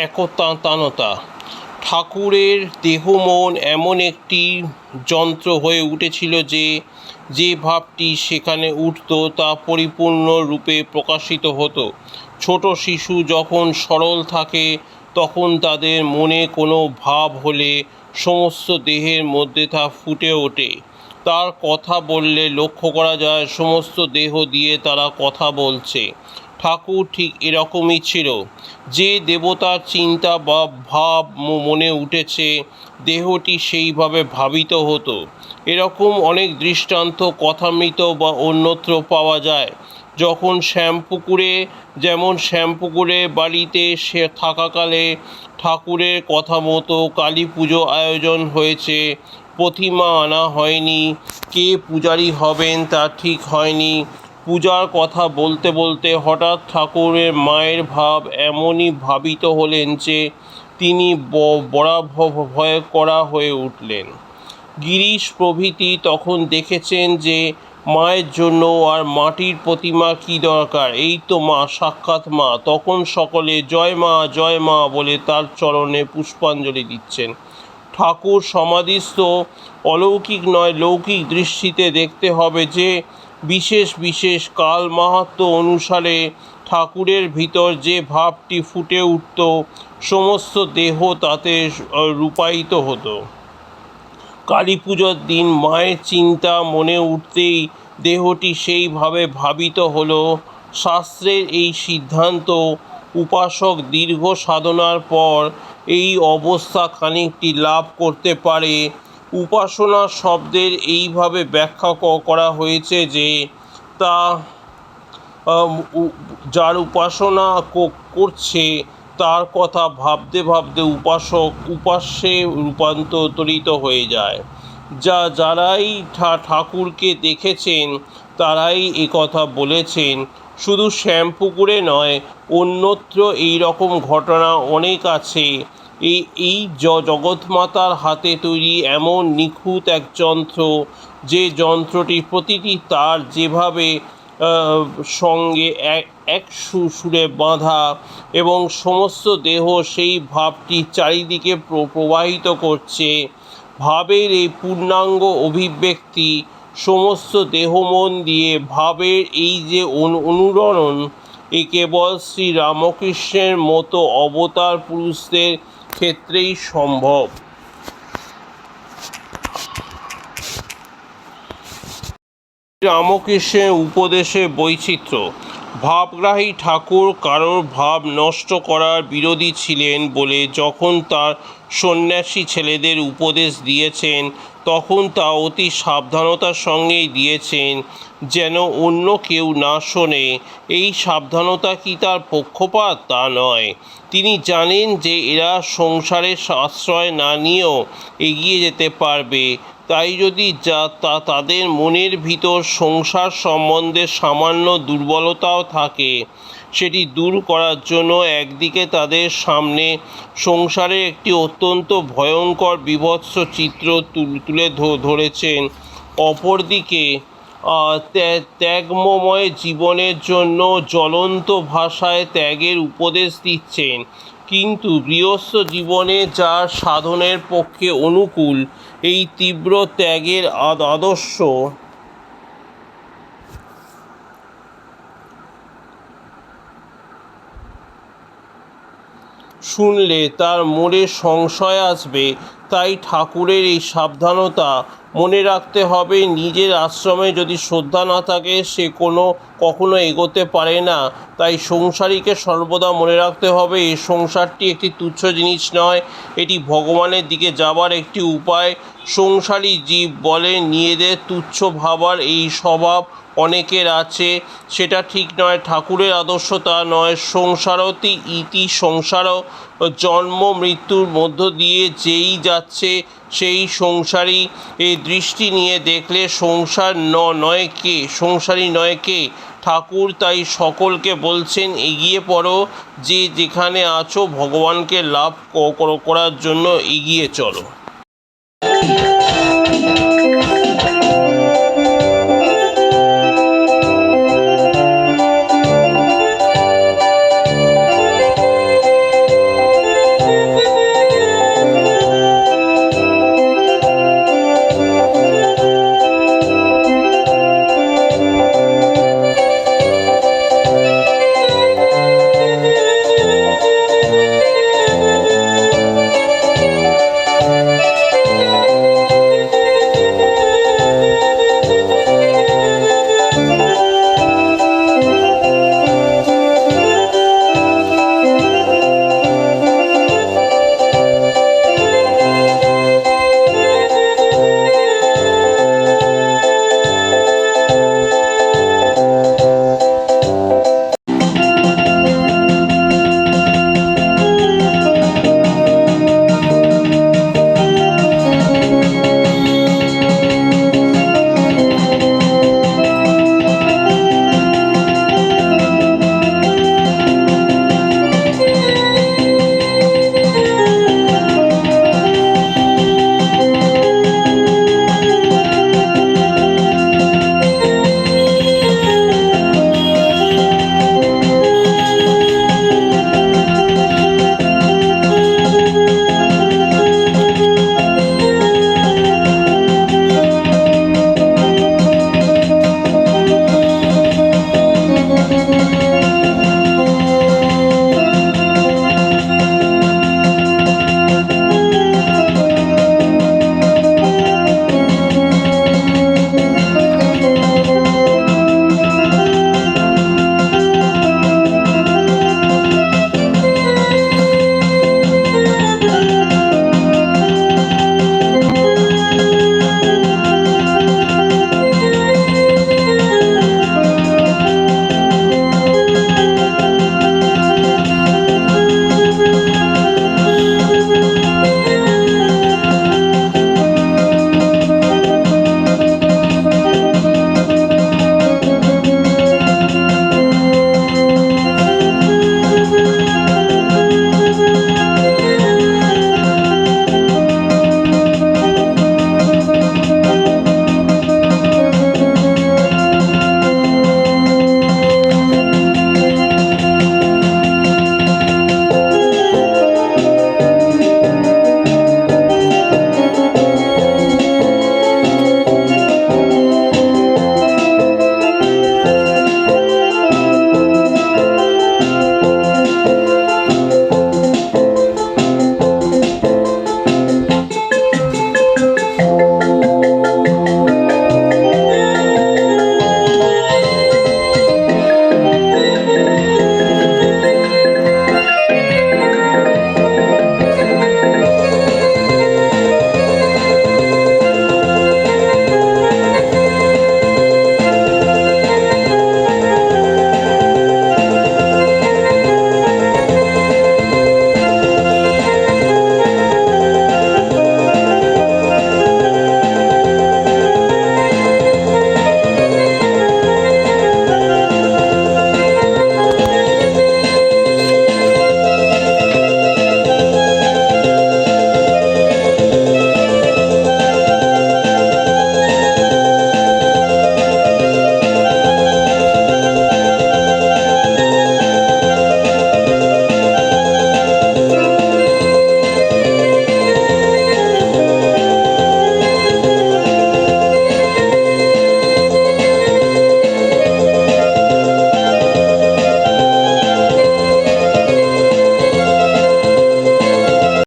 একতানতা। ঠাকুরের দেহ মন এমন একটি যন্ত্র হয়ে উঠেছিল যে যে ভাবটি সেখানে উঠত তা পরিপূর্ণ রূপে প্রকাশিত হতো। ছোট শিশু যখন সরল থাকে তখন তাদের মনে কোনো ভাব হলে সমস্ত দেহের মধ্যে তা ফুটে ওঠে। তার কথা বললে লক্ষ্য করা যায় সমস্ত দেহ দিয়ে তারা কথা বলছে। ঠাকুর ঠিক এরকমই ছিল। যে দেবতার চিন্তা বা ভাব মনে উঠেছে দেহটি সেইভাবে ভাবিত হতো। এরকম অনেক দৃষ্টান্ত কথামৃত বা অন্যত্র পাওয়া যায়। যখন শ্যামপুকুরে বাড়িতে সে থাকাকালে ঠাকুরের কথা মতো কালী পুজো আয়োজন হয়েছে। প্রতিমা আনা হয়নি, কে পূজারী হবেন তা ঠিক হয়নি। পূজার কথা বলতে বলতে হঠাৎ ঠাকুরের মায়ের ভাব এমনই ভাবিত হলেন যে তিনি ভয় করা হয়ে উঠলেন। গিরিশ প্রভৃতি তখন দেখেছেন যে মায়ের জন্য আর মাটির প্রতিমা কি দরকার, এই তো মা, সাক্ষাৎ মা। তখন সকলে জয় মা বলে তার চরণে পুষ্পাঞ্জলি দিচ্ছেন। ঠাকুর সমাধিস্থ অলৌকিক নয় লৌকিক দৃষ্টিতে দেখতে হবে যে বিশেষ কাল মাহাত্ম্য অনুসারে ঠাকুরের ভিতর যে ভাবটি ফুটে উঠত সমস্ত দেহ তাতে রূপায়িত হতো। কালী পুজোর দিন মায়ের চিন্তা মনে উঠতেই দেহটি সেইভাবে ভাবিত হলো। শাস্ত্রের এই সিদ্ধান্ত উপাসক দীর্ঘ সাধনার পর এই অবস্থা খানিকটি লাভ করতে পারে। উপাসনা শব্দের এইভাবে ব্যাখ্যা করা হয়েছে যে তা যার উপাসনা করছে তার কথা ভাবতে ভাবতে উপাস্যে রূপান্তরিত হয়ে যায়। যারাই ঠাকুরকে দেখেছেন তারাই কথা বলেছেন। শুধু শ্যামপুকুরে নয়, অন্যত্র এই রকম ঘটনা অনেক আছে। এই জগৎমাতার হাতে তৈরি এমন নিখুঁত এক যন্ত্র, যে যন্ত্রটির প্রতিটি তার যেভাবে সঙ্গে এক সুরে বাঁধা এবং সমস্ত দেহ সেই ভাবটি চারিদিকে প্রবাহিত করছে। ভাবের এই পূর্ণাঙ্গ অভিব্যক্তি সমস্ত দেহ মন দিয়ে ভাবের এই যে অনুরণন, এ কেবল শ্রী রামকৃষ্ণের মতো অবতার পুরুষদের ক্ষেত্রেই সম্ভব। রামকৃষ্ণের উপদেশে বৈচিত্র্য। ভাবগ্রাহী ঠাকুর কারোর ভাব নষ্ট করার বিরোধী ছিলেন বলে যখন তার সন্ন্যাসী ছেলেদের উপদেশ দিয়েছেন তখন তা অতি সাবধানতার সঙ্গেই দিয়েছেন, যেন অন্য কেউ না শোনে। এই সাবধানতা কি তার পক্ষপাত? তা নয়। তিনি জানেন যে এরা সংসারের আশ্রয় না নিয়েও এগিয়ে যেতে পারবে। তাই যদি তাদের মনের ভিতর সংসার সম্বন্ধে সামান্য দুর্বলতাও থাকে, সেটি দূর করার জন্য একদিকে তাদের সামনে সংসারের একটি অত্যন্ত ভয়ঙ্কর বীভৎস চিত্র তুলে ধরেছেন, অপরদিকে ত্যাগময় জীবনের জন্য জ্বলন্ত ভাষায় ত্যাগের উপদেশ দিচ্ছেন। কিন্তু গৃহস্থ জীবনে যার সাধনের পক্ষে অনুকূল এই তীব্র ত্যাগের আদর্শ শুনলে তার মনে সংশয় আসবে। তাই ঠাকুরের এই সাবধানতা মনে রাখতে হবে। নিজের আশ্রমে যদি শ্রদ্ধা না থাকে সে কখনো এগোতে পারে না। তাই সংসারীকে সর্বদা মনে রাখতে হবে এই সংসারটি একটি তুচ্ছ জিনিস নয়, এটি ভগবানের দিকে যাবার একটি উপায়। সংসারী জীব বলে নিজেদের তুচ্ছ ভাবার এই স্বভাব অনেকের আছে, সেটা ঠিক নয়। ঠাকুরের আদর্শ তা নয়। সংসারতি ইতি সংসার, জন্ম মৃত্যুর মধ্য দিয়ে যেই যাচ্ছে সেই সংসারী। এই দৃষ্টি নিয়ে দেখলে সংসারী নয় কে? ঠাকুর তাই সকলকে বলছেন এগিয়ে পড়ো, যে যেখানে আছো ভগবানকে লাভ করার জন্য এগিয়ে চলো।